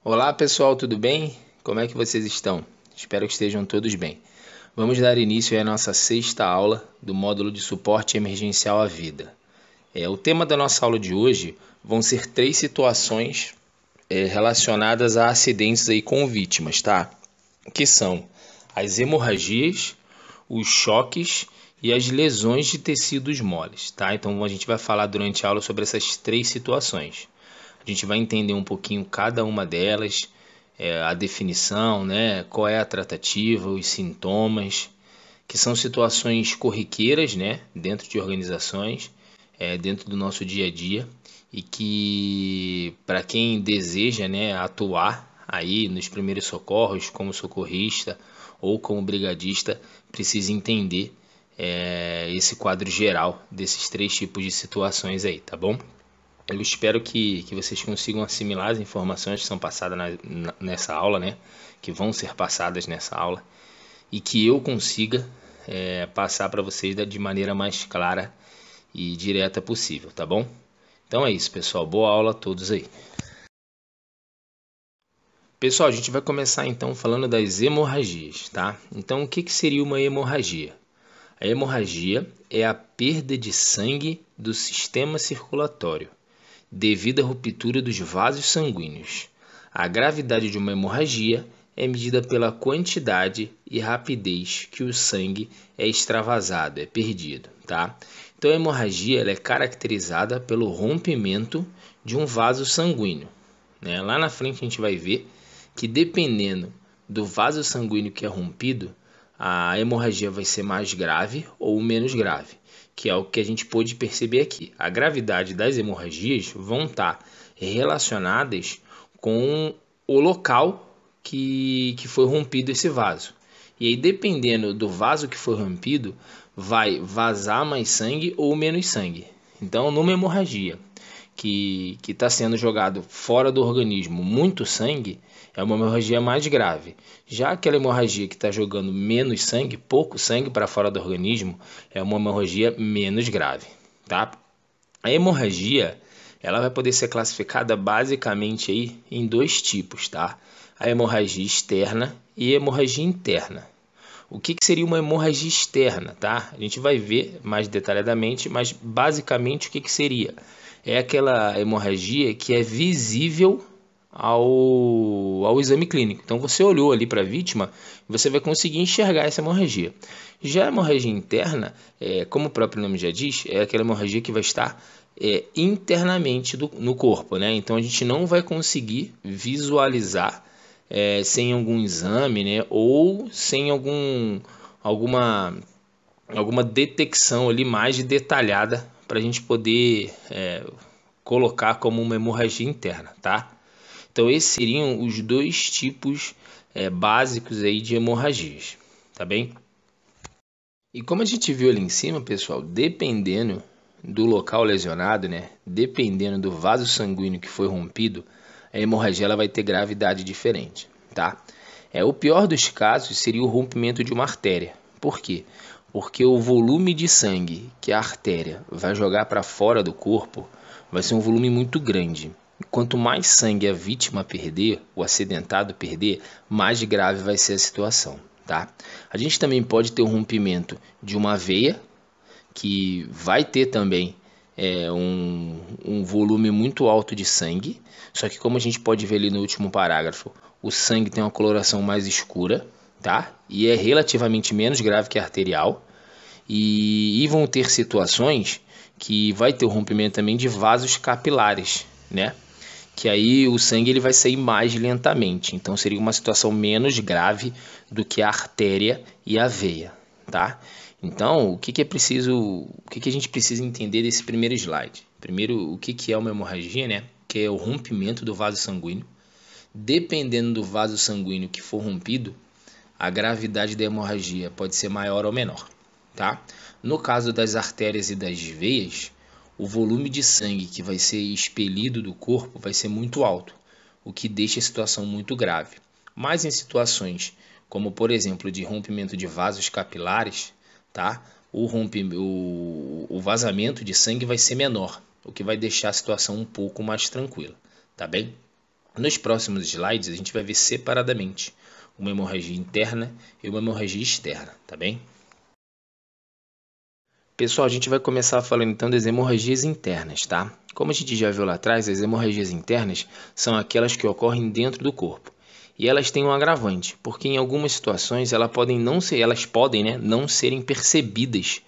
Olá pessoal, tudo bem? Como é que vocês estão? Espero que estejam todos bem. Vamos dar início à nossa sexta aula do módulo de suporte emergencial à vida. O tema da nossa aula de hoje vão ser três situações relacionadas a acidentes aí com vítimas, tá? Que são as hemorragias, os choques e as lesões de tecidos moles, tá? Então a gente vai falar durante a aula sobre essas três situações. A gente vai entender um pouquinho cada uma delas, a definição, né? Qual é a tratativa, os sintomas, que são situações corriqueiras, né? Dentro de organizações, dentro do nosso dia a dia, e que para quem deseja, né, atuar aí nos primeiros socorros como socorrista ou como brigadista, precisa entender esse quadro geral desses três tipos de situações aí, tá bom? Eu espero que vocês consigam assimilar as informações que são passadas nessa aula, né? Que vão ser passadas nessa aula, e que eu consiga passar para vocês de maneira mais clara e direta possível, tá bom? Então é isso, pessoal. Boa aula a todos aí. Pessoal, a gente vai começar então falando das hemorragias, tá? Então, o que seria uma hemorragia? A hemorragia é a perda de sangue do sistema circulatório devido à ruptura dos vasos sanguíneos. A gravidade de uma hemorragia é medida pela quantidade e rapidez que o sangue é extravasado, é perdido, tá? Então a hemorragia ela é caracterizada pelo rompimento de um vaso sanguíneo, né? Lá na frente a gente vai ver que dependendo do vaso sanguíneo que é rompido, a hemorragia vai ser mais grave ou menos grave, que é o que a gente pôde perceber aqui. A gravidade das hemorragias vão estar relacionadas com o local que foi rompido esse vaso. E aí, dependendo do vaso que foi rompido, vai vazar mais sangue ou menos sangue. Então, numa hemorragia que está sendo jogado fora do organismo muito sangue, é uma hemorragia mais grave. Já aquela hemorragia que está jogando menos sangue, pouco sangue para fora do organismo, é uma hemorragia menos grave, tá? A hemorragia, ela vai poder ser classificada basicamente aí em dois tipos, tá? A hemorragia externa e a hemorragia interna. O que seria uma hemorragia externa, tá? A gente vai ver mais detalhadamente, mas basicamente o que seria? É aquela hemorragia que é visível ao exame clínico. Então você olhou ali para a vítima, você vai conseguir enxergar essa hemorragia. Já a hemorragia interna, como o próprio nome já diz, é aquela hemorragia que vai estar internamente no corpo, né? Então a gente não vai conseguir visualizar sem algum exame, né? Ou sem alguma detecção ali mais detalhada para a gente poder colocar como uma hemorragia interna, tá? Então esses seriam os dois tipos básicos aí de hemorragias, tá bem? E como a gente viu ali em cima, pessoal, dependendo do local lesionado, né? Dependendo do vaso sanguíneo que foi rompido, a hemorragia ela vai ter gravidade diferente, tá? O pior dos casos seria o rompimento de uma artéria. Por quê? Porque o volume de sangue que a artéria vai jogar para fora do corpo vai ser um volume muito grande. Quanto mais sangue a vítima perder, o acidentado perder, mais grave vai ser a situação, tá? A gente também pode ter um rompimento de uma veia, que vai ter também um volume muito alto de sangue, só que como a gente pode ver ali no último parágrafo, o sangue tem uma coloração mais escura, tá? E é relativamente menos grave que a arterial, e vão ter situações que vai ter o rompimento também de vasos capilares, né? Que aí o sangue ele vai sair mais lentamente, então seria uma situação menos grave do que a artéria e a veia, tá? Então, é preciso, o que a gente precisa entender desse primeiro slide? Primeiro, o que é uma hemorragia, né? Que é o rompimento do vaso sanguíneo. Dependendo do vaso sanguíneo que for rompido, a gravidade da hemorragia pode ser maior ou menor, tá? No caso das artérias e das veias, o volume de sangue que vai ser expelido do corpo vai ser muito alto, o que deixa a situação muito grave. Mas em situações como, por exemplo, de rompimento de vasos capilares, tá? O vazamento de sangue vai ser menor, o que vai deixar a situação um pouco mais tranquila, tá bem? Nos próximos slides, a gente vai ver separadamente uma hemorragia interna e uma hemorragia externa, tá bem? Pessoal, a gente vai começar falando então das hemorragias internas, tá? Como a gente já viu lá atrás, as hemorragias internas são aquelas que ocorrem dentro do corpo. E elas têm um agravante, porque em algumas situações elas podem, né, não serem percebidas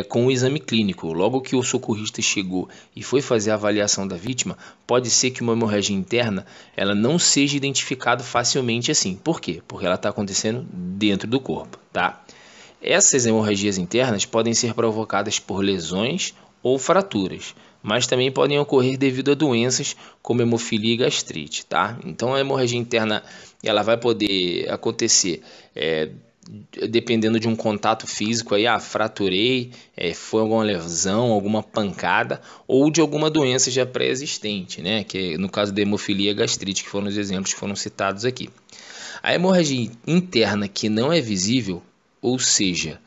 com o exame clínico. Logo que o socorrista chegou e foi fazer a avaliação da vítima, pode ser que uma hemorragia interna ela não seja identificada facilmente assim. Por quê? Porque ela está acontecendo dentro do corpo, tá? Essas hemorragias internas podem ser provocadas por lesões ou fraturas, mas também podem ocorrer devido a doenças como hemofilia e gastrite, tá? Então a hemorragia interna ela vai poder acontecer dependendo de um contato físico aí, fraturei, foi alguma lesão, alguma pancada ou de alguma doença já pré-existente, né? Que no caso da hemofilia e gastrite, que foram os exemplos que foram citados aqui. A hemorragia interna que não é visível, ou seja,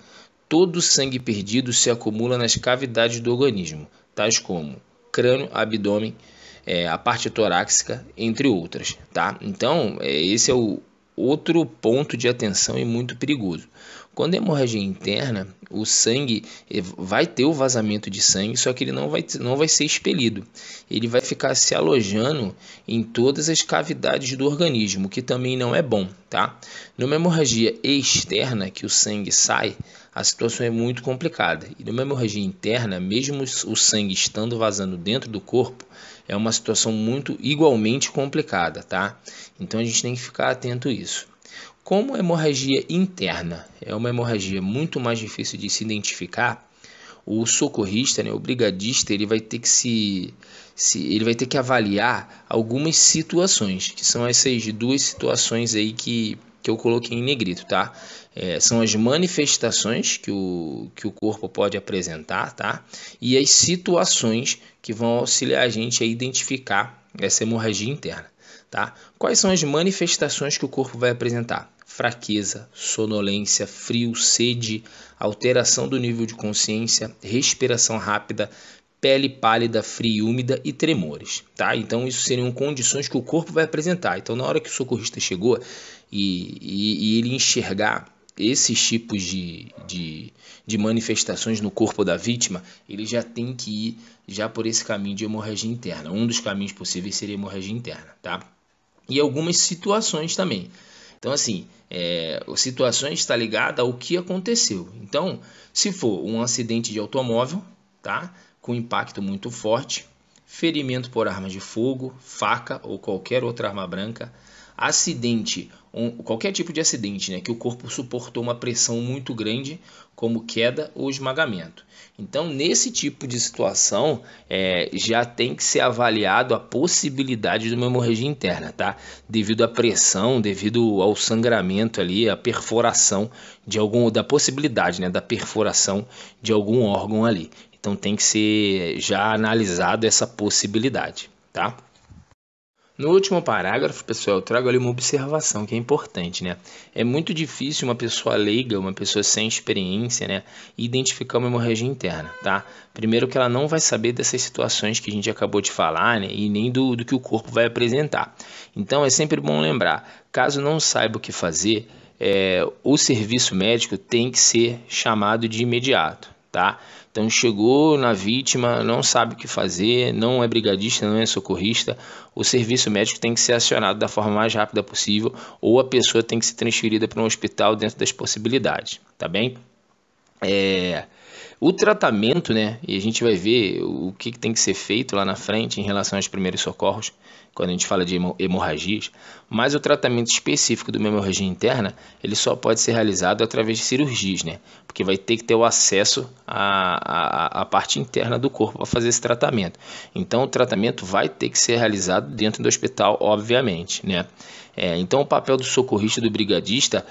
todo o sangue perdido se acumula nas cavidades do organismo, tais como crânio, abdômen, a parte torácica, entre outras, tá? Então, esse é o outro ponto de atenção e muito perigoso. Quando é hemorragia interna, o sangue vai ter o vazamento de sangue, só que ele não vai ser expelido. Ele vai ficar se alojando em todas as cavidades do organismo, que também não é bom, tá? Numa hemorragia externa, que o sangue sai, a situação é muito complicada. E numa hemorragia interna, mesmo o sangue estando vazando dentro do corpo, é uma situação muito igualmente complicada, tá? Então a gente tem que ficar atento a isso. Como a hemorragia interna é uma hemorragia muito mais difícil de se identificar, o socorrista, né, o brigadista, ele vai ter que ele vai ter que avaliar algumas situações, que são essas duas situações aí que eu coloquei em negrito, tá? São as manifestações que o corpo pode apresentar, tá? E as situações que vão auxiliar a gente a identificar essa hemorragia interna, tá? Quais são as manifestações que o corpo vai apresentar? Fraqueza, sonolência, frio, sede, alteração do nível de consciência, respiração rápida, pele pálida, fria e úmida e tremores, tá? Então isso seriam condições que o corpo vai apresentar. Então na hora que o socorrista chegou e ele enxergar esses tipos de manifestações no corpo da vítima, ele já tem que ir já por esse caminho de hemorragia interna. Um dos caminhos possíveis seria hemorragia interna, tá? E algumas situações também. Então, assim, situações está ligada ao que aconteceu. Então, se for um acidente de automóvel, tá? Com impacto muito forte, ferimento por arma de fogo, faca ou qualquer outra arma branca, acidente, qualquer tipo de acidente, né, que o corpo suportou uma pressão muito grande, como queda ou esmagamento. Então, nesse tipo de situação, já tem que ser avaliado a possibilidade de uma hemorragia interna, tá? Devido à pressão, devido ao sangramento ali, a perfuração da possibilidade, né, da perfuração de algum órgão ali. Então, tem que ser já analisado essa possibilidade, tá? No último parágrafo, pessoal, eu trago ali uma observação que é importante, né? É muito difícil uma pessoa leiga, uma pessoa sem experiência, né, identificar uma hemorragia interna, tá? Primeiro que ela não vai saber dessas situações que a gente acabou de falar, né, e nem do que o corpo vai apresentar. Então é sempre bom lembrar, caso não saiba o que fazer, o serviço médico tem que ser chamado de imediato, tá? Então chegou na vítima, não sabe o que fazer, não é brigadista, não é socorrista, o serviço médico tem que ser acionado da forma mais rápida possível ou a pessoa tem que ser transferida para um hospital dentro das possibilidades, tá bem? O tratamento, né, e a gente vai ver o que tem que ser feito lá na frente em relação aos primeiros socorros, quando a gente fala de hemorragias, mas o tratamento específico de uma hemorragia interna, ele só pode ser realizado através de cirurgias, né, porque vai ter que ter o acesso à parte interna do corpo para fazer esse tratamento. Então o tratamento vai ter que ser realizado dentro do hospital, obviamente, né. Então o papel do socorrista e do brigadista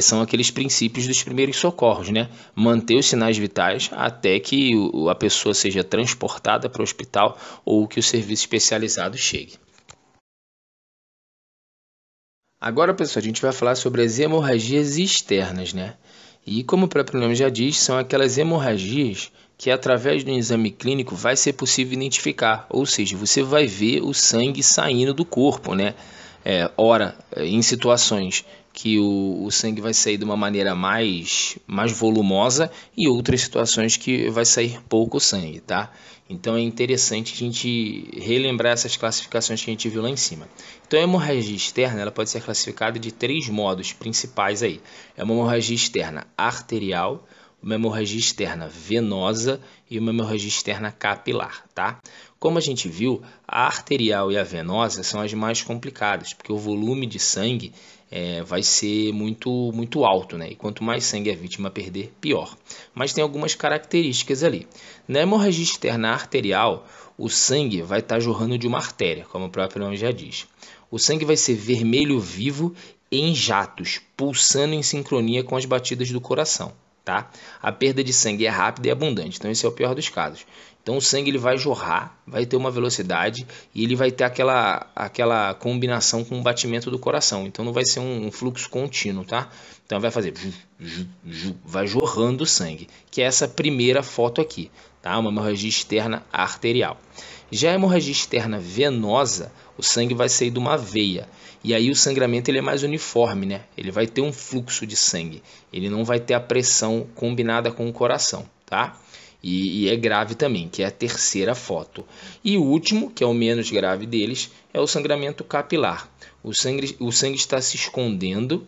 são aqueles princípios dos primeiros socorros, né? Manter os sinais vitais até que a pessoa seja transportada para o hospital ou que o serviço especializado chegue. Agora, pessoal, a gente vai falar sobre as hemorragias externas, né? E como o próprio nome já diz, são aquelas hemorragias que através do exame clínico vai ser possível identificar, ou seja, você vai ver o sangue saindo do corpo, né? Em situações que o sangue vai sair de uma maneira mais volumosa e outras situações que vai sair pouco sangue, tá? Então é interessante a gente relembrar essas classificações que a gente viu lá em cima. Então a hemorragia externa ela pode ser classificada de 3 modos principais aí. É uma hemorragia externa arterial, uma hemorragia externa venosa e uma hemorragia externa capilar, tá? Como a gente viu, a arterial e a venosa são as mais complicadas, porque o volume de sangue vai ser muito alto, né? E quanto mais sangue a vítima perder, pior. Mas tem algumas características ali. Na hemorragia externa arterial, o sangue vai estar jorrando de uma artéria, como o próprio nome já diz. O sangue vai ser vermelho vivo em jatos, pulsando em sincronia com as batidas do coração. Tá? A perda de sangue é rápida e abundante, então esse é o pior dos casos. Então o sangue ele vai jorrar, vai ter uma velocidade e ele vai ter aquela combinação com o batimento do coração. Então não vai ser um fluxo contínuo, tá? Então vai fazer, vai jorrando o sangue, que é essa primeira foto aqui, tá? Uma hemorragia externa arterial. Já a hemorragia externa venosa, o sangue vai sair de uma veia. E aí o sangramento ele é mais uniforme, né? Ele vai ter um fluxo de sangue. Ele não vai ter a pressão combinada com o coração, tá? E é grave também, que é a terceira foto. E o último, que é o menos grave deles, é o sangramento capilar. O sangue está se escoando,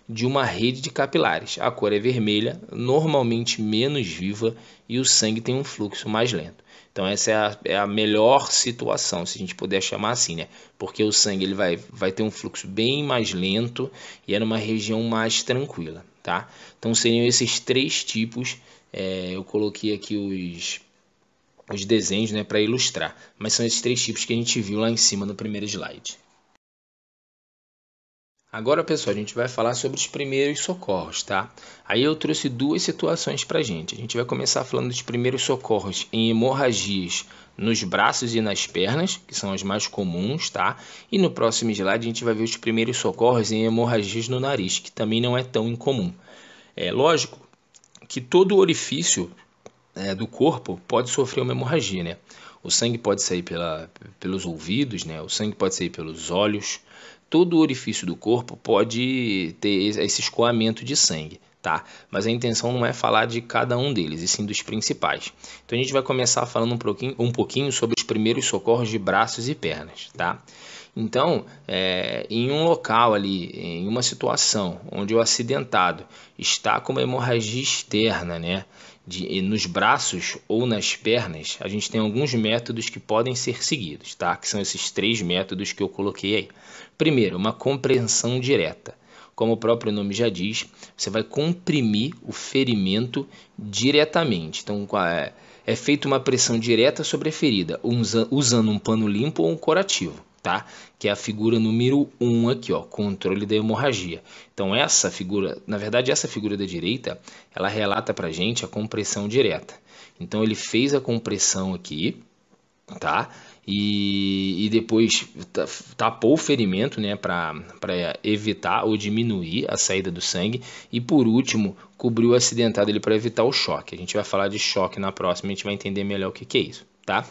de uma rede de capilares. A cor é vermelha, normalmente menos viva, e o sangue tem um fluxo mais lento. Então essa é a melhor situação, se a gente puder chamar assim, né? Porque o sangue ele vai ter um fluxo bem mais lento e é numa região mais tranquila, tá? Então seriam esses 3 tipos, eu coloquei aqui os desenhos, né, para ilustrar, mas são esses 3 tipos que a gente viu lá em cima no primeiro slide. Agora, pessoal, a gente vai falar sobre os primeiros socorros, tá? Aí eu trouxe 2 situações para a gente. A gente vai começar falando dos primeiros socorros em hemorragias nos braços e nas pernas, que são as mais comuns, tá? E no próximo slide a gente vai ver os primeiros socorros em hemorragias no nariz, que também não é tão incomum. É lógico que todo orifício do corpo pode sofrer uma hemorragia, né? O sangue pode sair pelos ouvidos, né? O sangue pode sair pelos olhos. Todo orifício do corpo pode ter esse escoamento de sangue, tá? Mas a intenção não é falar de cada um deles, e sim dos principais. Então a gente vai começar falando um pouquinho sobre os primeiros socorros de braços e pernas, tá? Então, em um local ali, em uma situação onde o acidentado está com uma hemorragia externa, né? Nos braços ou nas pernas, a gente tem alguns métodos que podem ser seguidos, tá? Que são esses 3 métodos que eu coloquei aí. Primeiro, uma compreensão direta. Como o próprio nome já diz, você vai comprimir o ferimento diretamente. Então, é feita uma pressão direta sobre a ferida, usando um pano limpo ou um curativo, tá? Que é a figura número 1 aqui, ó, controle da hemorragia. Então essa figura, na verdade essa figura da direita, ela relata pra gente a compressão direta. Então ele fez a compressão aqui, tá? E depois tapou o ferimento, né, para evitar ou diminuir a saída do sangue. E por último, cobriu o acidentado para evitar o choque. A gente vai falar de choque na próxima, a gente vai entender melhor o que é isso, tá?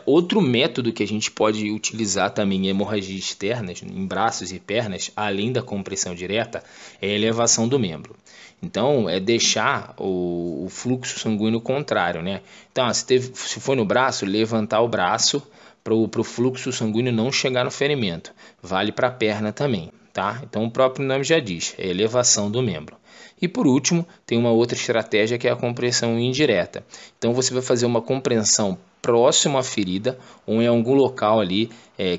Outro método que a gente pode utilizar também em hemorragias externas, em braços e pernas, além da compressão direta, é a elevação do membro. Então, é deixar o fluxo sanguíneo contrário, né? Então, se for no braço, levantar o braço para o fluxo sanguíneo não chegar no ferimento. Vale para a perna também, tá? Então, o próprio nome já diz, é elevação do membro. E por último, tem uma outra estratégia que é a compressão indireta. Então, você vai fazer uma compressão próximo à ferida ou em algum local ali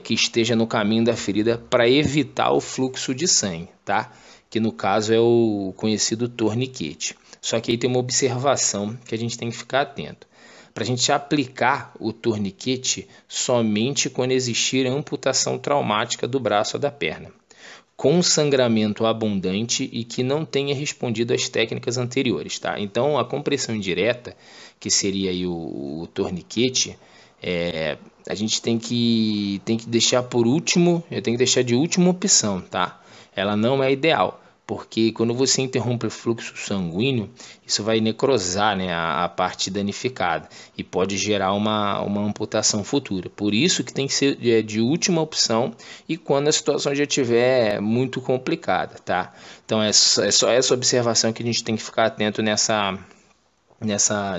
que esteja no caminho da ferida para evitar o fluxo de sangue, tá? Que no caso é o conhecido torniquete. Só que aí tem uma observação que a gente tem que ficar atento. Para a gente aplicar o torniquete somente quando existir amputação traumática do braço ou da perna, com sangramento abundante e que não tenha respondido às técnicas anteriores, tá? Então a compressão indireta, que seria aí o torniquete, a gente tem que deixar por último, eu tenho que deixar de última opção, tá? Ela não é ideal, porque quando você interrompe o fluxo sanguíneo, isso vai necrosar, né, a parte danificada e pode gerar uma amputação futura. Por isso que tem que ser de última opção e quando a situação já estiver muito complicada, tá? Então é só essa observação que a gente tem que ficar atento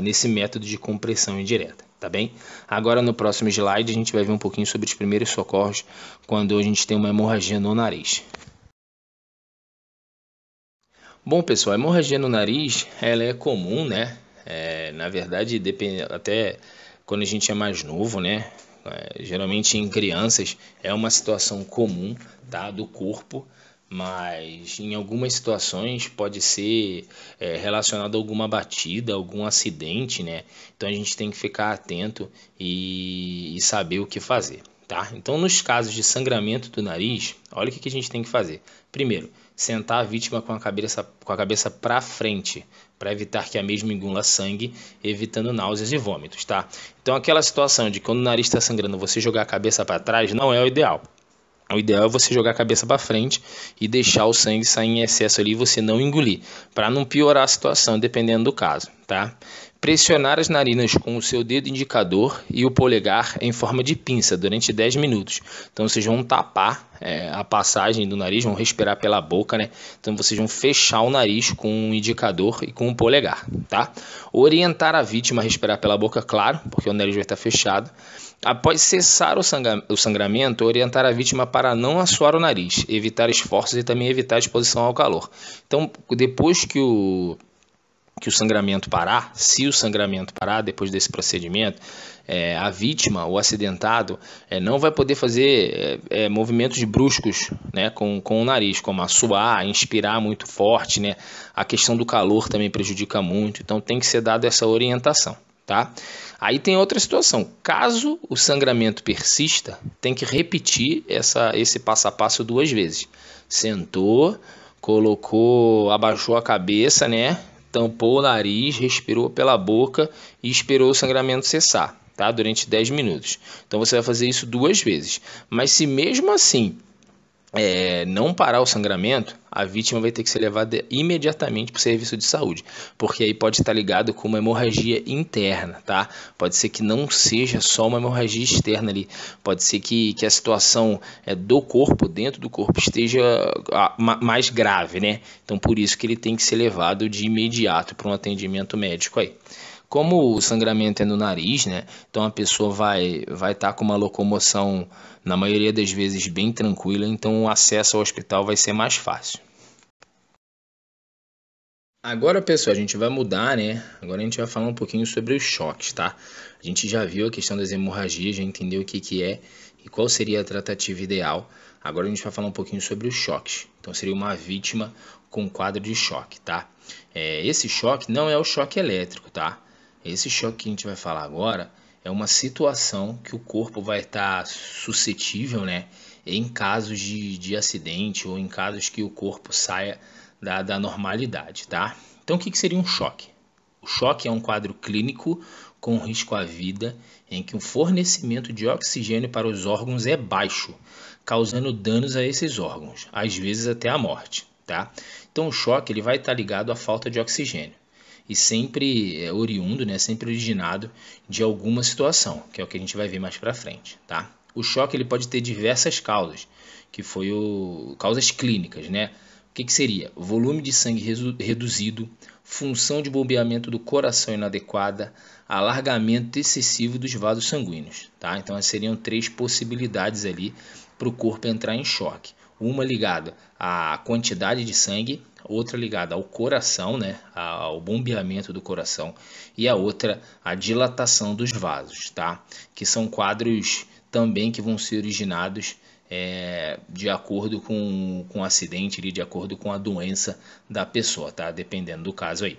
nesse método de compressão indireta, tá bem? Agora no próximo slide a gente vai ver um pouquinho sobre os primeiros socorros quando a gente tem uma hemorragia no nariz. Bom, pessoal, a hemorragia no nariz, ela é comum, né? Na verdade, depende, até quando a gente é mais novo, né? Geralmente em crianças é uma situação comum, tá? Do corpo, mas em algumas situações pode ser relacionado a alguma batida, algum acidente, né? Então a gente tem que ficar atento e saber o que fazer, tá? Então nos casos de sangramento do nariz, olha o que a gente tem que fazer. Primeiro, sentar a vítima com a cabeça para frente, para evitar que a mesma engula sangue, evitando náuseas e vômitos, tá? Então aquela situação de quando o nariz está sangrando, você jogar a cabeça para trás não é o ideal. O ideal é você jogar a cabeça para frente e deixar o sangue sair em excesso ali e você não engolir, para não piorar a situação, dependendo do caso, tá? Pressionar as narinas com o seu dedo indicador e o polegar em forma de pinça durante 10 minutos. Então vocês vão tapar a passagem do nariz, vão respirar pela boca, né? Então vocês vão fechar o nariz com o indicador e com o polegar, tá? Orientar a vítima a respirar pela boca, claro, porque o nariz vai estar fechado. Após cessar o sangramento, orientar a vítima para não assoar o nariz, evitar esforços e também evitar a exposição ao calor. Então, depois que o sangramento parar, se o sangramento parar depois desse procedimento, a vítima, o acidentado, não vai poder fazer movimentos bruscos, né, com o nariz, como assoar, inspirar muito forte, né? A questão do calor também prejudica muito, então tem que ser dada essa orientação, tá? Aí tem outra situação, caso o sangramento persista, tem que repetir esse passo a passo 2 vezes. Sentou, colocou, abaixou a cabeça, né? Tampou o nariz, respirou pela boca e esperou o sangramento cessar, tá? Durante 10 minutos. Então você vai fazer isso 2 vezes. Mas se mesmo assim não parar o sangramento, a vítima vai ter que ser levada imediatamente para o serviço de saúde, porque aí pode estar ligado com uma hemorragia interna, tá? Pode ser que não seja só uma hemorragia externa ali, pode ser que a situação do corpo, dentro do corpo, esteja mais grave, né? Então por isso que ele tem que ser levado de imediato para um atendimento médico aí. Como o sangramento é no nariz, né? Então a pessoa vai estar com uma locomoção, na maioria das vezes, bem tranquila, então o acesso ao hospital vai ser mais fácil. Agora, pessoal, a gente vai mudar, né? Agora a gente vai falar um pouquinho sobre os choques, tá? A gente já viu a questão das hemorragias, já entendeu o que é e qual seria a tratativa ideal. Agora a gente vai falar um pouquinho sobre os choques. Então seria uma vítima com quadro de choque, tá? Esse choque não é o choque elétrico, tá? Esse choque que a gente vai falar agora é uma situação que o corpo vai estar suscetível, né, em casos de acidente ou em casos que o corpo saia da normalidade, tá? Então o que seria um choque? O choque é um quadro clínico com risco à vida em que o fornecimento de oxigênio para os órgãos é baixo, causando danos a esses órgãos, às vezes até a morte, tá? Então o choque ele vai estar ligado à falta de oxigênio e sempre oriundo, né, sempre originado de alguma situação, que é o que a gente vai ver mais para frente, tá? O choque ele pode ter diversas causas, que foi causas clínicas, né? O que seria? Volume de sangue reduzido, função de bombeamento do coração inadequada, alargamento excessivo dos vasos sanguíneos, tá? Então essas seriam 3 possibilidades ali para o corpo entrar em choque. Uma ligada à quantidade de sangue, outra ligada ao coração, né, ao bombeamento do coração, e a outra à dilatação dos vasos, tá? Que são quadros também que vão ser originados de acordo com o acidente, de acordo com a doença da pessoa, tá? Dependendo do caso aí.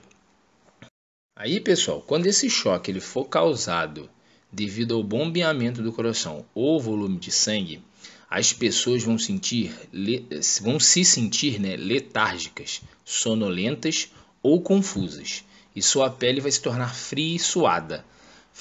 Aí, pessoal, quando esse choque ele for causado devido ao bombeamento do coração ou volume de sangue, as pessoas vão se sentir, né, letárgicas, sonolentas ou confusas. E sua pele vai se tornar fria e suada,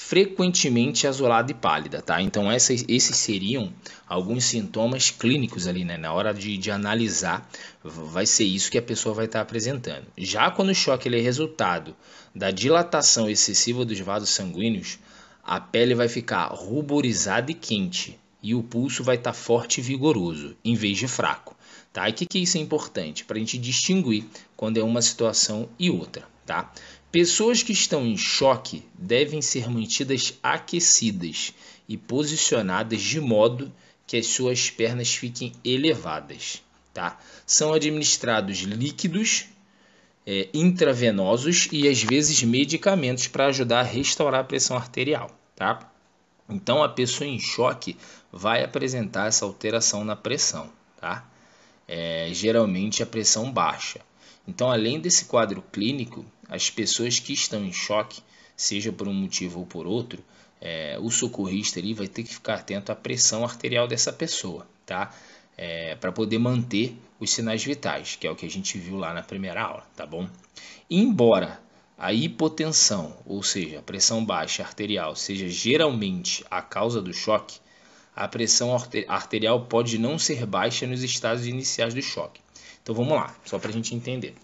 frequentemente azulada e pálida, tá? Então esses seriam alguns sintomas clínicos ali, né? Na hora de analisar, vai ser isso que a pessoa vai estar apresentando. Já quando o choque ele é resultado da dilatação excessiva dos vasos sanguíneos, a pele vai ficar ruborizada e quente e o pulso vai estar forte e vigoroso, em vez de fraco, tá? E o que isso é importante? Para a gente distinguir quando é uma situação e outra, tá? Pessoas que estão em choque devem ser mantidas aquecidas e posicionadas de modo que as suas pernas fiquem elevadas, tá? São administrados líquidos intravenosos e às vezes medicamentos para ajudar a restaurar a pressão arterial, tá? Então a pessoa em choque vai apresentar essa alteração na pressão, tá? Geralmente a pressão baixa. Então, além desse quadro clínico, as pessoas que estão em choque, seja por um motivo ou por outro, o socorrista ali vai ter que ficar atento à pressão arterial dessa pessoa, tá? Para poder manter os sinais vitais, que é o que a gente viu lá na primeira aula, tá bom? Embora a hipotensão, ou seja, a pressão baixa arterial, seja geralmente a causa do choque, a pressão arterial pode não ser baixa nos estágios iniciais do choque. Então vamos lá, só para a gente entender.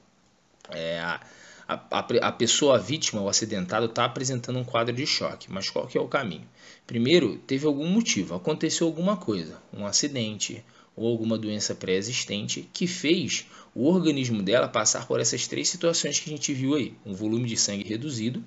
A pessoa, a vítima, o acidentado, está apresentando um quadro de choque, mas qual que é o caminho? Primeiro, teve algum motivo, aconteceu alguma coisa, um acidente ou alguma doença pré-existente que fez o organismo dela passar por essas três situações que a gente viu aí. Um volume de sangue reduzido,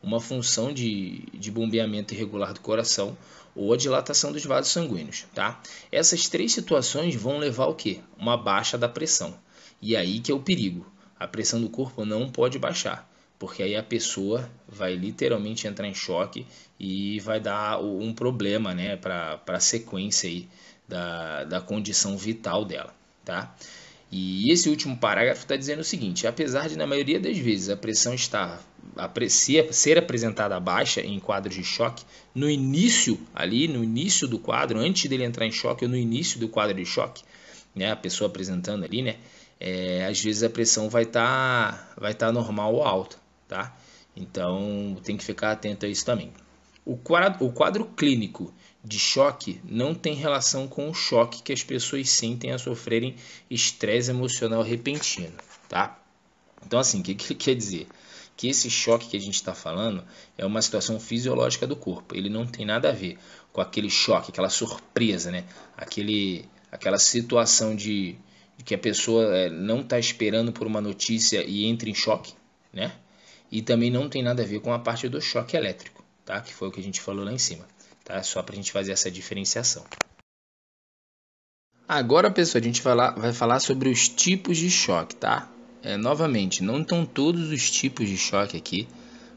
uma função de bombeamento irregular do coração ou a dilatação dos vasos sanguíneos, tá? Essas três situações vão levar ao quê? Uma baixa da pressão. E aí que é o perigo. A pressão do corpo não pode baixar, porque aí a pessoa vai literalmente entrar em choque e vai dar um problema, né, para a sequência aí da condição vital dela, tá? E esse último parágrafo está dizendo o seguinte: apesar de na maioria das vezes a pressão ser apresentada baixa em quadros de choque, no início do quadro, antes dele entrar em choque ou no início do quadro de choque, né, a pessoa apresentando ali, né, às vezes a pressão vai tá normal ou alta, tá? Então tem que ficar atento a isso também. O quadro clínico de choque não tem relação com o choque que as pessoas sentem a sofrerem estresse emocional repentino, tá? Então assim, o que quer dizer? Que esse choque que a gente está falando é uma situação fisiológica do corpo. Ele não tem nada a ver com aquele choque, aquela surpresa, né? Aquela situação de que a pessoa não está esperando por uma notícia e entra em choque, né? E também não tem nada a ver com a parte do choque elétrico, tá? Que foi o que a gente falou lá em cima, tá? Só para a gente fazer essa diferenciação. Agora, pessoal, a gente vai falar sobre os tipos de choque, tá? Novamente, não estão todos os tipos de choque aqui,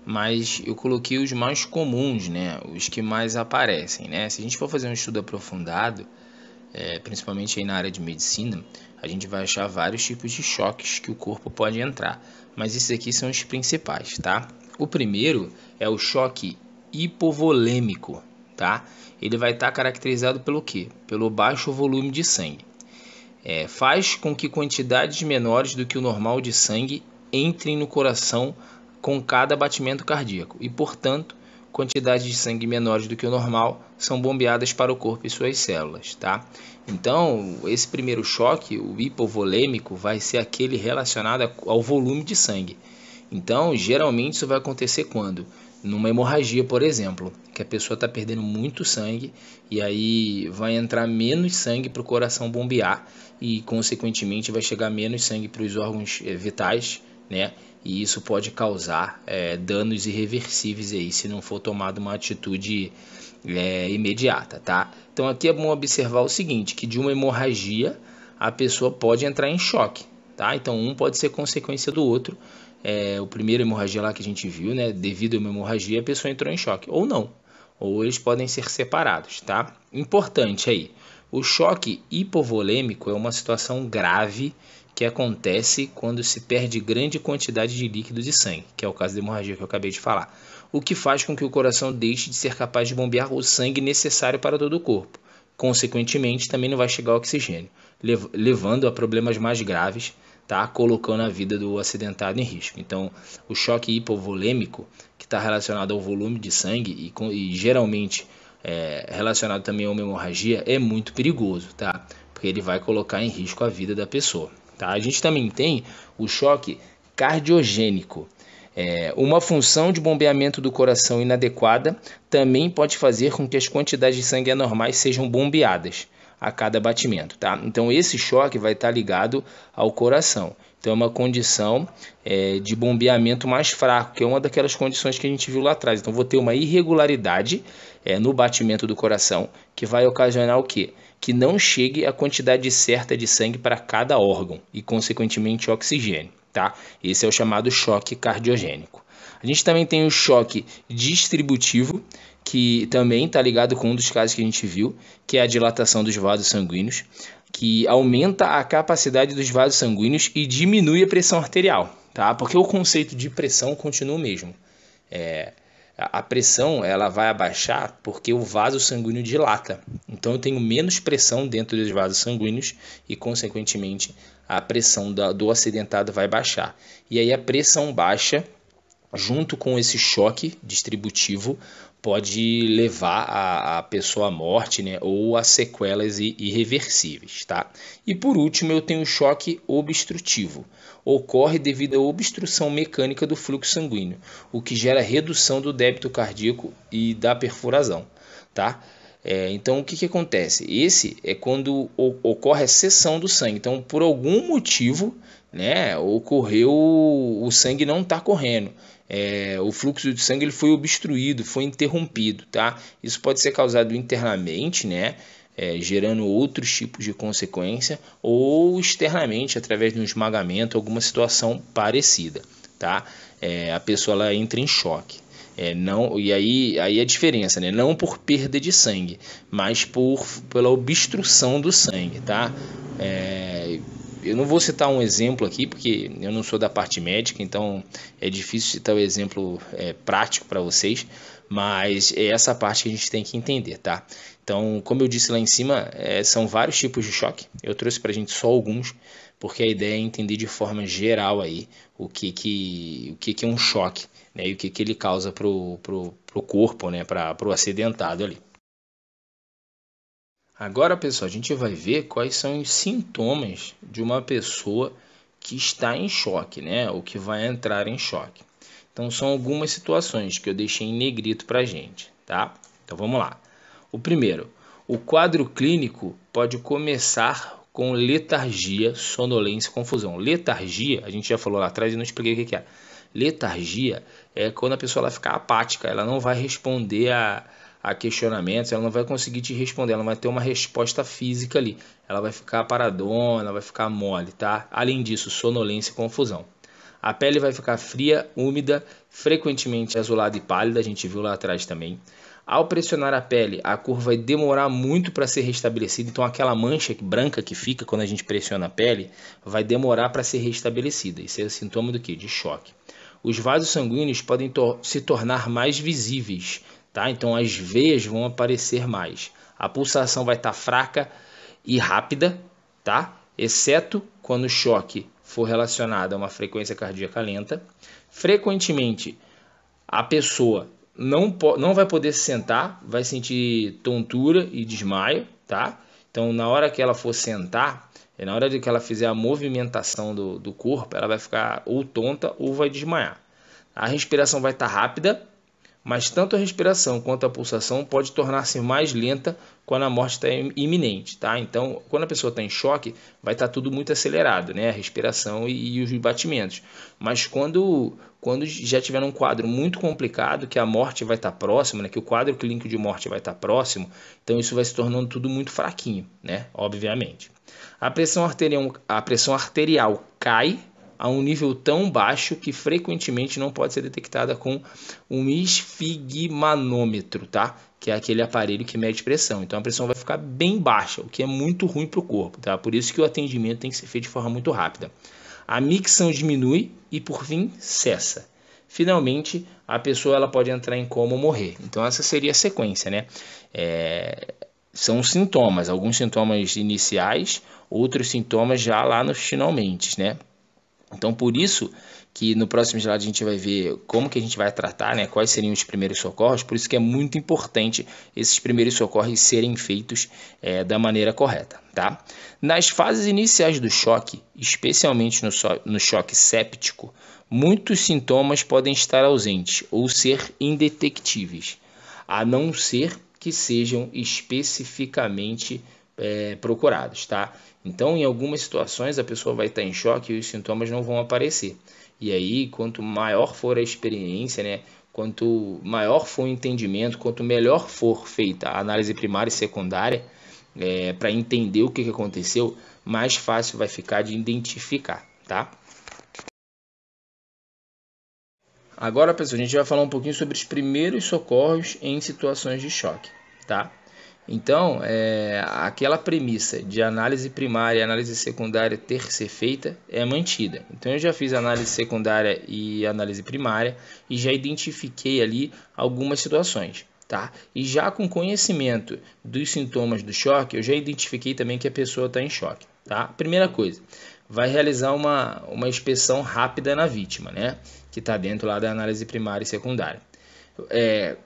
mas eu coloquei os mais comuns, né? Os que mais aparecem, né? Se a gente for fazer um estudo aprofundado, principalmente aí na área de medicina, a gente vai achar vários tipos de choques que o corpo pode entrar, mas esses aqui são os principais, tá? O primeiro é o choque hipovolêmico, tá? Ele vai estar caracterizado pelo quê? Pelo baixo volume de sangue. Faz com que quantidades menores do que o normal de sangue entrem no coração com cada batimento cardíaco e, portanto, quantidades de sangue menores do que o normal são bombeadas para o corpo e suas células, tá? Então, esse primeiro choque, o hipovolêmico, vai ser aquele relacionado ao volume de sangue. Então, geralmente isso vai acontecer quando? Numa hemorragia, por exemplo, que a pessoa está perdendo muito sangue e aí vai entrar menos sangue para o coração bombear e, consequentemente, vai chegar menos sangue para os órgãos vitais, né? E isso pode causar danos irreversíveis aí, se não for tomada uma atitude imediata, tá? Então aqui é bom observar o seguinte, que de uma hemorragia a pessoa pode entrar em choque, tá? Então um pode ser consequência do outro. O primeiro hemorragia lá que a gente viu, né? Devido a uma hemorragia a pessoa entrou em choque, ou não, ou eles podem ser separados, tá? Importante aí, o choque hipovolêmico é uma situação grave que acontece quando se perde grande quantidade de líquidos e sangue, que é o caso da hemorragia que eu acabei de falar, o que faz com que o coração deixe de ser capaz de bombear o sangue necessário para todo o corpo. Consequentemente, também não vai chegar oxigênio, levando a problemas mais graves, tá colocando a vida do acidentado em risco. Então, o choque hipovolêmico, que está relacionado ao volume de sangue e geralmente relacionado também a uma hemorragia, é muito perigoso, tá? Porque ele vai colocar em risco a vida da pessoa, tá? A gente também tem o choque cardiogênico. Uma função de bombeamento do coração inadequada também pode fazer com que as quantidades de sangue anormais sejam bombeadas a cada batimento, tá? Então esse choque vai estar ligado ao coração. Então é uma condição de bombeamento mais fraco, que é uma daquelas condições que a gente viu lá atrás. Então vou ter uma irregularidade no batimento do coração, que vai ocasionar o quê? Que não chegue a quantidade certa de sangue para cada órgão e consequentemente oxigênio, tá? Esse é o chamado choque cardiogênico. A gente também tem o choque distributivo, que também está ligado com um dos casos que a gente viu, que é a dilatação dos vasos sanguíneos, que aumenta a capacidade dos vasos sanguíneos e diminui a pressão arterial, tá? Porque o conceito de pressão continua o mesmo. A pressão ela vai abaixar porque o vaso sanguíneo dilata. Então eu tenho menos pressão dentro dos vasos sanguíneos e, consequentemente, a pressão do acidentado vai baixar. E aí a pressão baixa, junto com esse choque distributivo, pode levar a pessoa à morte, né, ou a sequelas irreversíveis, tá? E por último eu tenho o choque obstrutivo. Ocorre devido à obstrução mecânica do fluxo sanguíneo, o que gera redução do débito cardíaco e da perfusão, tá? Então o que acontece? Esse é quando ocorre a cessão do sangue. Então por algum motivo, né, ocorreu, o sangue não está correndo. O fluxo de sangue ele foi obstruído, foi interrompido, tá? Isso pode ser causado internamente, né? Gerando outros tipos de consequência, ou externamente, através de um esmagamento, alguma situação parecida, tá? A pessoa ela entra em choque. E aí a diferença, né? Não por perda de sangue, mas pela obstrução do sangue, tá? Eu não vou citar um exemplo aqui, porque eu não sou da parte médica, então é difícil citar o exemplo prático para vocês, mas é essa parte que a gente tem que entender, tá? Então, como eu disse lá em cima, são vários tipos de choque. Eu trouxe para a gente só alguns, porque a ideia é entender de forma geral aí o que é um choque, né? E o que ele causa pro corpo, né? Para o acidentado ali. Agora, pessoal, a gente vai ver quais são os sintomas de uma pessoa que está em choque, né? Ou que vai entrar em choque. Então, são algumas situações que eu deixei em negrito para a gente, tá? Então, vamos lá. O primeiro, o quadro clínico pode começar com letargia, sonolência e confusão. Letargia, a gente já falou lá atrás e não expliquei o que é. Letargia é quando a pessoa fica apática, ela não vai responder a questionamentos, ela não vai conseguir te responder, ela não vai ter uma resposta física ali, ela vai ficar paradona, vai ficar mole, tá? Além disso, sonolência e confusão. A pele vai ficar fria, úmida, frequentemente azulada e pálida, a gente viu lá atrás também. Ao pressionar a pele, a cor vai demorar muito para ser restabelecida, então aquela mancha branca que fica quando a gente pressiona a pele vai demorar para ser restabelecida. Isso é sintoma do quê? De choque. Os vasos sanguíneos podem se tornar mais visíveis, tá? Então as veias vão aparecer mais. A pulsação vai estar fraca e rápida, tá? Exceto quando o choque for relacionado a uma frequência cardíaca lenta. Frequentemente a pessoa não vai poder se sentar, vai sentir tontura e desmaio, tá? Então na hora que ela for sentar, na hora de que ela fizer a movimentação do corpo, ela vai ficar ou tonta ou vai desmaiar. A respiração vai estar rápida, mas tanto a respiração quanto a pulsação pode tornar-se mais lenta quando a morte está iminente, tá? Então, quando a pessoa está em choque, vai estar tudo muito acelerado, né? A respiração e os batimentos. Mas quando já tiver um quadro muito complicado, que a morte vai estar próxima, né? Que o quadro clínico de morte vai estar próximo, então isso vai se tornando tudo muito fraquinho, né? Obviamente. A pressão arterial cai a um nível tão baixo que frequentemente não pode ser detectada com um esfigmanômetro, tá? Que é aquele aparelho que mede pressão. Então a pressão vai ficar bem baixa, o que é muito ruim para o corpo, tá? Por isso que o atendimento tem que ser feito de forma muito rápida. A micção diminui e por fim cessa. Finalmente a pessoa ela pode entrar em coma ou morrer. Então essa seria a sequência, né? São sintomas, alguns sintomas iniciais, outros sintomas já lá nos finalmente, né? Então, por isso que no próximo slide a gente vai ver como que a gente vai tratar, né, quais seriam os primeiros socorros, por isso que é muito importante esses primeiros socorros serem feitos da maneira correta, tá? Nas fases iniciais do choque, especialmente no choque séptico, muitos sintomas podem estar ausentes ou ser indetectíveis, a não ser que sejam especificamente procurados, tá? Então, em algumas situações, a pessoa vai estar em choque e os sintomas não vão aparecer. E aí, quanto maior for a experiência, né? Quanto maior for o entendimento, quanto melhor for feita a análise primária e secundária, para entender o que aconteceu, mais fácil vai ficar de identificar, tá? Agora, pessoal, a gente vai falar um pouquinho sobre os primeiros socorros em situações de choque, tá? Então, aquela premissa de análise primária e análise secundária ter que ser feita é mantida. Então, eu já fiz análise secundária e análise primária e já identifiquei ali algumas situações, tá? E já com conhecimento dos sintomas do choque, eu já identifiquei também que a pessoa está em choque, tá? Primeira coisa, vai realizar uma inspeção rápida na vítima, né? Que está dentro lá da análise primária e secundária.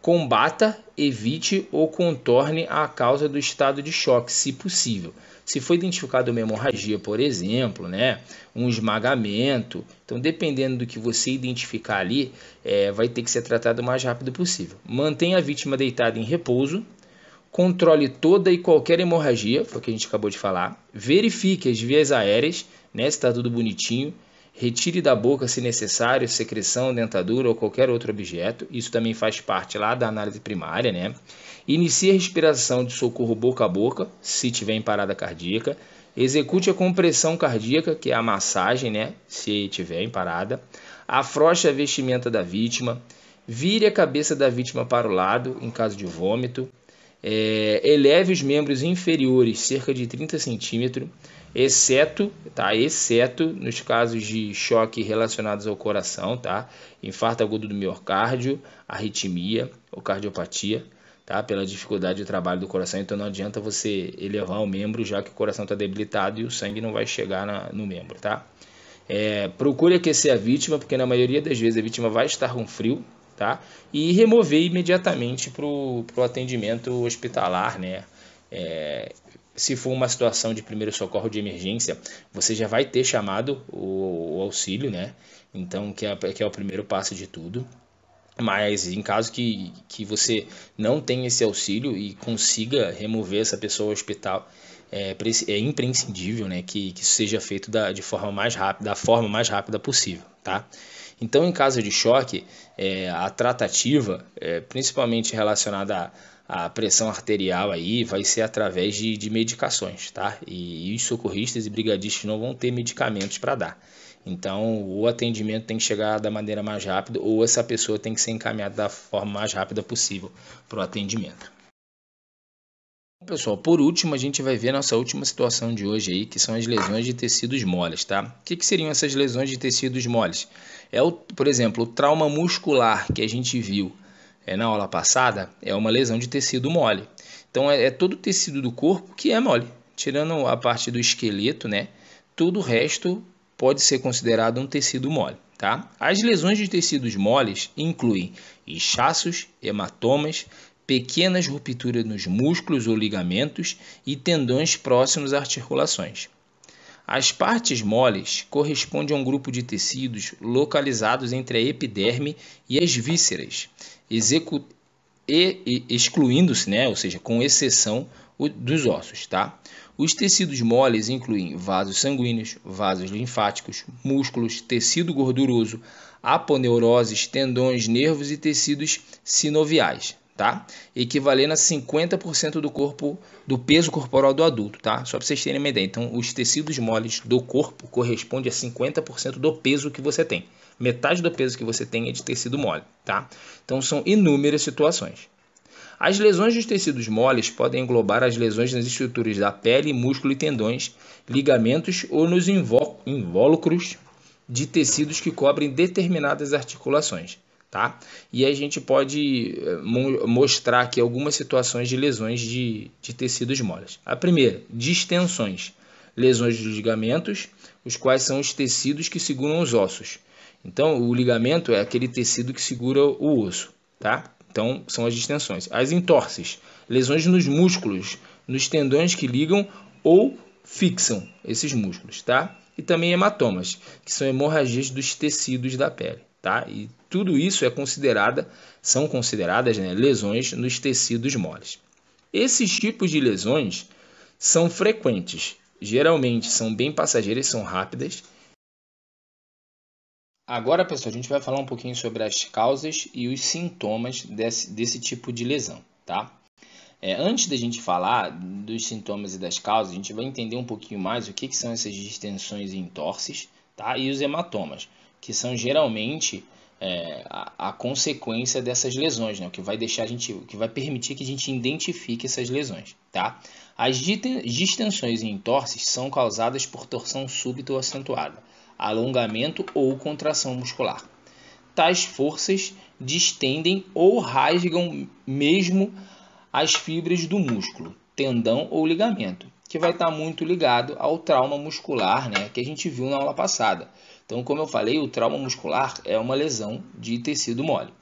Combata, evite ou contorne a causa do estado de choque, se possível. Se for identificado uma hemorragia, por exemplo, né, um esmagamento, então dependendo do que você identificar ali, vai ter que ser tratado o mais rápido possível. Mantenha a vítima deitada em repouso, controle toda e qualquer hemorragia, foi o que a gente acabou de falar, verifique as vias aéreas, né, se está tudo bonitinho, retire da boca, se necessário, secreção, dentadura ou qualquer outro objeto. Isso também faz parte lá da análise primária, né? Inicie a respiração de socorro boca a boca, se tiver em parada cardíaca. Execute a compressão cardíaca, que é a massagem, né? Se tiver em parada. Afrouxe a vestimenta da vítima. Vire a cabeça da vítima para o lado, em caso de vômito. Eleve os membros inferiores cerca de 30 centímetros. Exceto nos casos de choque relacionados ao coração, tá? Infarto agudo do miocárdio, arritmia ou cardiopatia, tá? Pela dificuldade de trabalho do coração, então não adianta você elevar o membro já que o coração está debilitado e o sangue não vai chegar no membro, tá? Procure aquecer a vítima, porque na maioria das vezes a vítima vai estar com frio, tá? E remover imediatamente para o atendimento hospitalar, né? Se for uma situação de primeiro socorro de emergência, você já vai ter chamado o auxílio, né? Então, que é o primeiro passo de tudo. Mas em caso que você não tenha esse auxílio e consiga remover essa pessoa ao hospital, é imprescindível, né, que isso seja feito da forma mais rápida possível, tá? Então, em caso de choque, a tratativa, principalmente relacionada à pressão arterial, aí, vai ser através de medicações, tá? E os socorristas e brigadistas não vão ter medicamentos para dar. Então, o atendimento tem que chegar da maneira mais rápida ou essa pessoa tem que ser encaminhada da forma mais rápida possível para o atendimento. Pessoal, por último, a gente vai ver nossa última situação de hoje aí, que são as lesões de tecidos moles, tá? O que seriam essas lesões de tecidos moles? Por exemplo, o trauma muscular que a gente viu na aula passada é uma lesão de tecido mole. Então, é todo o tecido do corpo que é mole. Tirando a parte do esqueleto, né? Todo o resto pode ser considerado um tecido mole, tá? As lesões de tecidos moles incluem inchaços, hematomas, pequenas rupturas nos músculos ou ligamentos e tendões próximos às articulações. As partes moles correspondem a um grupo de tecidos localizados entre a epiderme e as vísceras, excluindo-se, né, ou seja, com exceção dos ossos, tá? Os tecidos moles incluem vasos sanguíneos, vasos linfáticos, músculos, tecido gorduroso, aponeuroses, tendões, nervos e tecidos sinoviais, tá? Equivalendo a 50% do peso corporal do adulto, tá? Só para vocês terem uma ideia. Então, os tecidos moles do corpo correspondem a 50% do peso que você tem. Metade do peso que você tem é de tecido mole, tá? Então, são inúmeras situações. As lesões dos tecidos moles podem englobar as lesões nas estruturas da pele, músculo e tendões, ligamentos ou nos invólucros de tecidos que cobrem determinadas articulações, tá? E a gente pode mostrar aqui algumas situações de lesões de tecidos moles. A primeira, distensões. lesões dos ligamentos, os quais são os tecidos que seguram os ossos. Então, o ligamento é aquele tecido que segura o osso, tá? Então, são as distensões. As entorses, lesões nos músculos, nos tendões que ligam ou fixam esses músculos, tá? E também hematomas, que são hemorragias dos tecidos da pele, tá? E tudo isso são consideradas, né, lesões nos tecidos moles. Esses tipos de lesões são frequentes, geralmente são bem passageiras, são rápidas. Agora, pessoal, a gente vai falar um pouquinho sobre as causas e os sintomas desse tipo de lesão, tá? Antes da gente falar dos sintomas e das causas, a gente vai entender um pouquinho mais o que são essas distensões e entorses, tá? E os hematomas, que são geralmente a consequência dessas lesões, né? O que vai permitir que a gente identifique essas lesões, tá? As distensões e entorses são causadas por torção súbita ou acentuada, alongamento ou contração muscular. Tais forças distendem ou rasgam mesmo as fibras do músculo, tendão ou ligamento, que vai estar muito ligado ao trauma muscular, né, que a gente viu na aula passada. Então, como eu falei, o trauma muscular é uma lesão de tecido mole.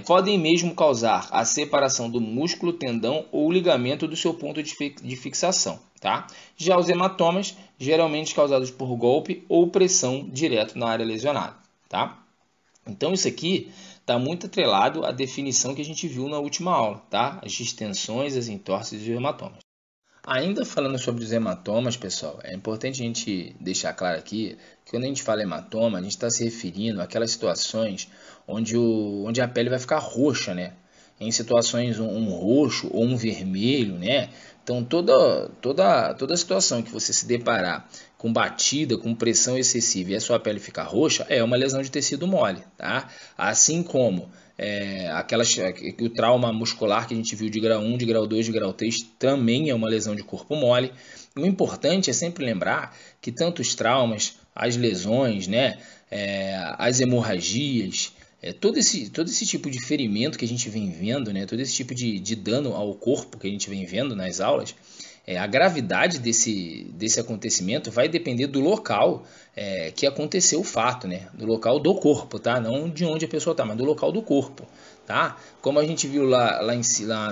Podem mesmo causar a separação do músculo, tendão ou ligamento do seu ponto de fixação. Tá? Já os hematomas, geralmente causados por golpe ou pressão direto na área lesionada. Tá? Então, isso aqui está muito atrelado à definição que a gente viu na última aula, tá? As distensões, as entorses e os hematomas. Ainda falando sobre os hematomas, pessoal, é importante a gente deixar claro aqui que quando a gente fala hematoma, a gente está se referindo àquelas situações onde a pele vai ficar roxa, né? Em situações um roxo ou um vermelho, né? Então toda situação que você se deparar com batida, com pressão excessiva e a sua pele ficar roxa, é uma lesão de tecido mole, tá? Assim como o trauma muscular que a gente viu de grau 1, de grau 2, de grau 3 também é uma lesão de corpo mole. O importante é sempre lembrar que tanto os traumas, as lesões, né, as hemorragias, todo esse tipo de ferimento que a gente vem vendo, né, todo esse tipo de dano ao corpo que a gente vem vendo nas aulas, a gravidade desse acontecimento vai depender do local que aconteceu o fato, né? Do local do corpo, tá? Não de onde a pessoa está, mas do local do corpo, tá? Como a gente viu lá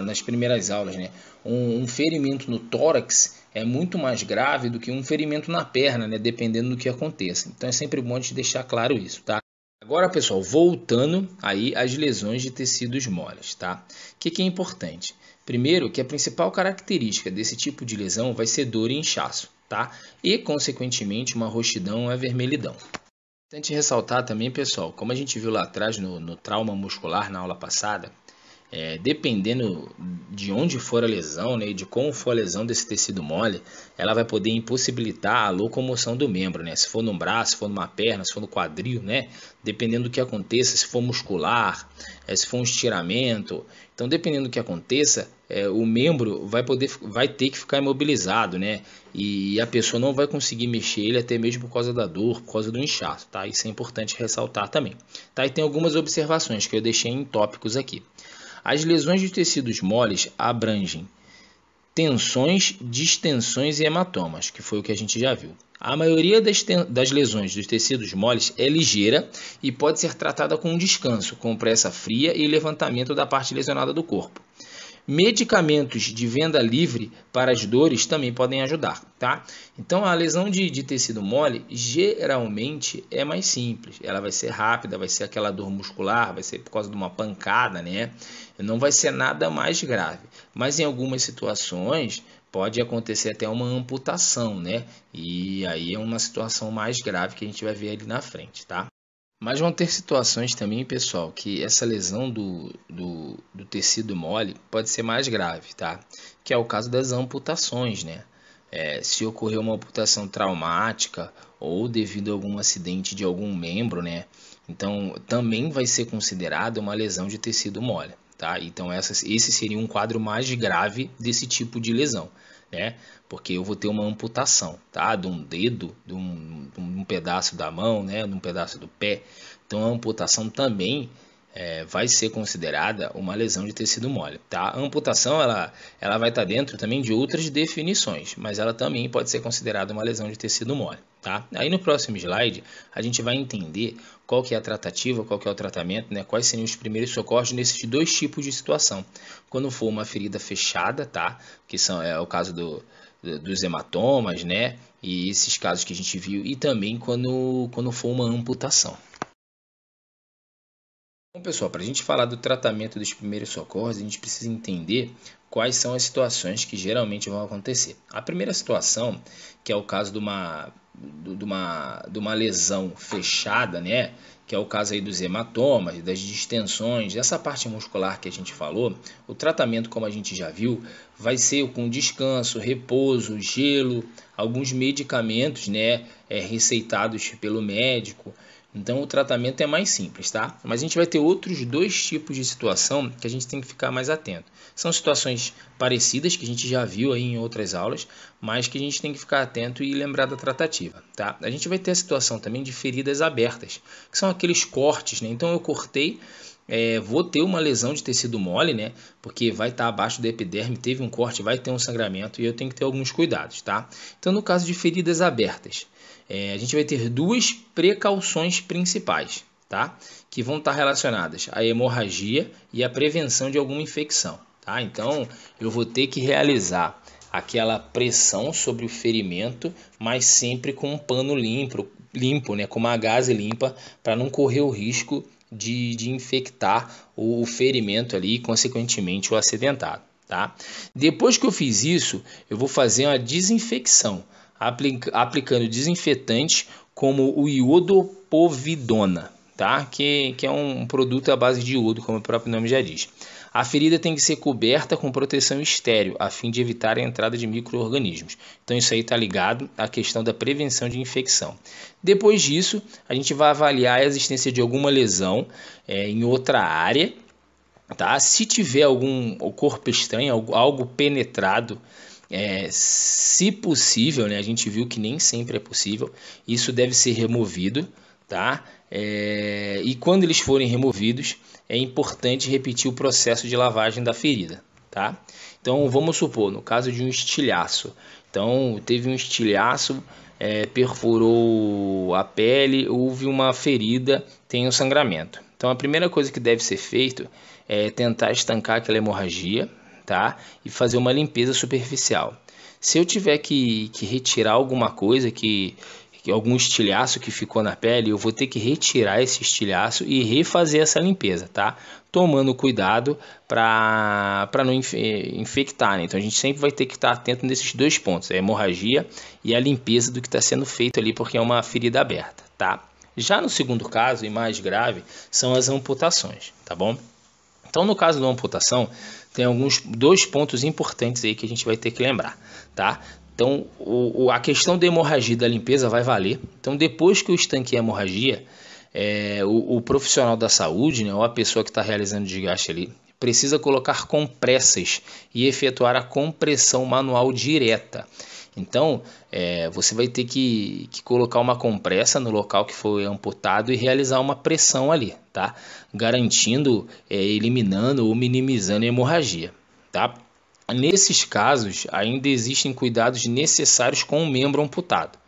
nas primeiras aulas, né? Um ferimento no tórax é muito mais grave do que um ferimento na perna, né? Dependendo do que aconteça. Então é sempre bom a gente deixar claro isso, tá? Agora, pessoal, voltando aí às lesões de tecidos moles, tá? O que é importante? Primeiro, que a principal característica desse tipo de lesão vai ser dor e inchaço, tá? E, consequentemente, uma roxidão ou avermelhidão. Importante ressaltar também, pessoal, como a gente viu lá atrás no trauma muscular na aula passada, dependendo de onde for a lesão, né, e de como for a lesão desse tecido mole, ela vai poder impossibilitar a locomoção do membro, né? Se for no braço, se for numa perna, se for no quadril, né? Dependendo do que aconteça, se for muscular, se for um estiramento. Então, dependendo do que aconteça, o membro vai ter que ficar imobilizado, né? E a pessoa não vai conseguir mexer ele até mesmo por causa da dor, por causa do inchaço, tá? Isso é importante ressaltar também, tá? E tem algumas observações que eu deixei em tópicos aqui. As lesões de tecidos moles abrangem tensões, distensões e hematomas, que foi o que a gente já viu. A maioria das lesões dos tecidos moles é ligeira e pode ser tratada com descanso, compressa fria e levantamento da parte lesionada do corpo. Medicamentos de venda livre para as dores também podem ajudar, tá? Então, a lesão de tecido mole geralmente é mais simples. Ela vai ser rápida, vai ser aquela dor muscular, vai ser por causa de uma pancada, né? Não vai ser nada mais grave. Mas em algumas situações pode acontecer até uma amputação, né? E aí é uma situação mais grave que a gente vai ver ali na frente, tá? Mas vão ter situações também, pessoal, que essa lesão do tecido mole pode ser mais grave, tá? Que é o caso das amputações, né? Se ocorrer uma amputação traumática ou devido a algum acidente de algum membro, né? Então, também vai ser considerada uma lesão de tecido mole, tá? Então, esse seria um quadro mais grave desse tipo de lesão, né? Porque eu vou ter uma amputação, tá? De um dedo, de um pedaço da mão, né? De um pedaço do pé. Então a amputação também vai ser considerada uma lesão de tecido mole, tá? A amputação ela vai estar dentro também de outras definições, mas ela também pode ser considerada uma lesão de tecido mole, tá? Aí no próximo slide a gente vai entender qual que é a tratativa, qual que é o tratamento, né? Quais seriam os primeiros socorros nesses dois tipos de situação. Quando for uma ferida fechada, tá? Que é o caso dos hematomas, né? E esses casos que a gente viu, e também quando for uma amputação. Bom, pessoal, para a gente falar do tratamento dos primeiros socorros, a gente precisa entender quais são as situações que geralmente vão acontecer. A primeira situação, que é o caso de uma lesão fechada, né? Que é o caso aí dos hematomas, das distensões, essa parte muscular que a gente falou, o tratamento, como a gente já viu, vai ser com descanso, repouso, gelo, alguns medicamentos, né? Receitados pelo médico. Então o tratamento é mais simples, tá? Mas a gente vai ter outros dois tipos de situação que a gente tem que ficar mais atento. São situações parecidas que a gente já viu aí em outras aulas, mas que a gente tem que ficar atento e lembrar da tratativa, tá? A gente vai ter a situação também de feridas abertas, que são aqueles cortes, né? Então eu cortei, vou ter uma lesão de tecido mole, né? Porque vai estar abaixo da epiderme, teve um corte, vai ter um sangramento e eu tenho que ter alguns cuidados, tá? Então no caso de feridas abertas, a gente vai ter duas precauções principais, tá? Que vão estar relacionadas à hemorragia e à prevenção de alguma infecção, tá? Então, eu vou ter que realizar aquela pressão sobre o ferimento, mas sempre com um pano limpo, né? Com uma gaze limpa, para não correr o risco de infectar o ferimento ali e, consequentemente, o acidentado, tá? Depois que eu fiz isso, eu vou fazer uma desinfecção, aplicando desinfetante como o iodopovidona, tá? Que é um produto à base de iodo, como o próprio nome já diz. A ferida tem que ser coberta com proteção estéril, a fim de evitar a entrada de micro-organismos. Então isso aí está ligado à questão da prevenção de infecção. Depois disso, a gente vai avaliar a existência de alguma lesão em outra área, tá? Se tiver algum corpo estranho, algo penetrado, se possível, né, a gente viu que nem sempre é possível, isso deve ser removido, tá? E quando eles forem removidos, é importante repetir o processo de lavagem da ferida, tá? Então vamos supor, no caso de um estilhaço, então teve um estilhaço, perfurou a pele, houve uma ferida, tem um sangramento. Então a primeira coisa que deve ser feito é tentar estancar aquela hemorragia, tá? E fazer uma limpeza superficial. Se eu tiver que retirar alguma coisa, algum estilhaço que ficou na pele, eu vou ter que retirar esse estilhaço e refazer essa limpeza, tá? Tomando cuidado para não infectar, né? Então a gente sempre vai ter que estar atento nesses dois pontos, a hemorragia e a limpeza do que está sendo feito ali, porque é uma ferida aberta, tá? Já no segundo caso, e mais grave, são as amputações, tá bom? Então, no caso da amputação, tem dois pontos importantes aí que a gente vai ter que lembrar, tá? Então, a questão da hemorragia e da limpeza vai valer. Então, depois que eu estanquei a hemorragia, o profissional da saúde, né, ou a pessoa que está realizando o desgaste ali, precisa colocar compressas e efetuar a compressão manual direta. Então, você vai ter que colocar uma compressa no local que foi amputado e realizar uma pressão ali, tá? Garantindo, eliminando ou minimizando a hemorragia, tá? Nesses casos, ainda existem cuidados necessários com o membro amputado.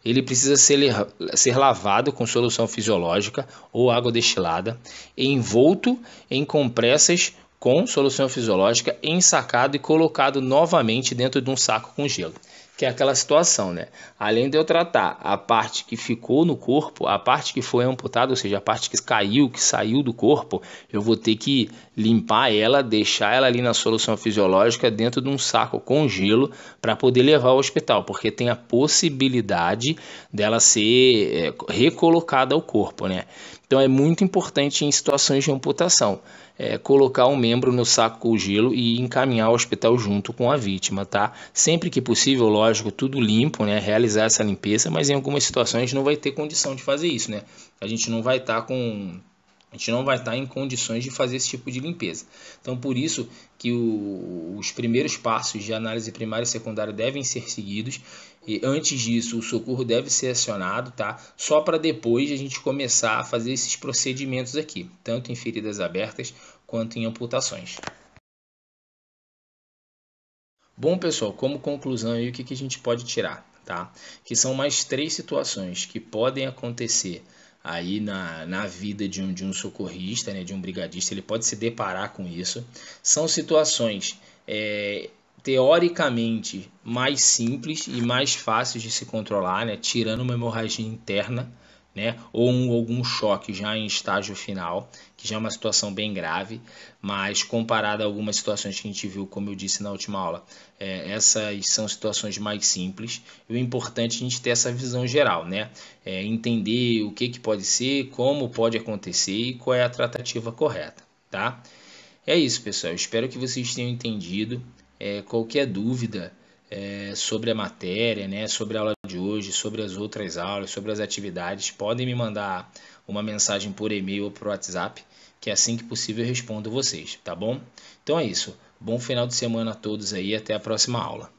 Ele precisa ser lavado com solução fisiológica ou água destilada, envolto em compressas com solução fisiológica, ensacado e colocado novamente dentro de um saco com gelo. Que é aquela situação, né? Além de eu tratar a parte que ficou no corpo, a parte que foi amputada, ou seja, a parte que caiu, que saiu do corpo, eu vou ter que limpar ela, deixar ela ali na solução fisiológica dentro de um saco com gelo para poder levar ao hospital, porque tem a possibilidade dela ser recolocada ao corpo, né? Então é muito importante em situações de amputação colocar um membro no saco com gelo e encaminhar ao hospital junto com a vítima, tá? Sempre que possível, lógico, tudo limpo, né? Realizar essa limpeza, mas em algumas situações não vai ter condição de fazer isso, né? A gente não vai estar com A gente não vai estar em condições de fazer esse tipo de limpeza. Então, por isso que os primeiros passos de análise primária e secundária devem ser seguidos. E antes disso, o socorro deve ser acionado, tá? Só para depois a gente começar a fazer esses procedimentos aqui, tanto em feridas abertas quanto em amputações. Bom, pessoal, como conclusão aí, o que a gente pode tirar, tá? Que são mais 3 situações que podem acontecer aí na vida de um socorrista, né, de um brigadista. Ele pode se deparar com isso. São situações teoricamente mais simples e mais fáceis de se controlar, né, tirando uma hemorragia interna, né, ou algum choque já em estágio final, que já é uma situação bem grave, mas comparado a algumas situações que a gente viu, como eu disse na última aula, essas são situações mais simples. E o importante é a gente ter essa visão geral, né, entender o que pode ser, como pode acontecer e qual é a tratativa correta, tá? É isso, pessoal. Espero que vocês tenham entendido. Qualquer dúvida sobre a matéria, né, sobre a aula de hoje, sobre as outras aulas, sobre as atividades, podem me mandar uma mensagem por e-mail ou por WhatsApp, que assim que possível eu respondo vocês, tá bom? Então é isso. Bom final de semana a todos aí, até a próxima aula.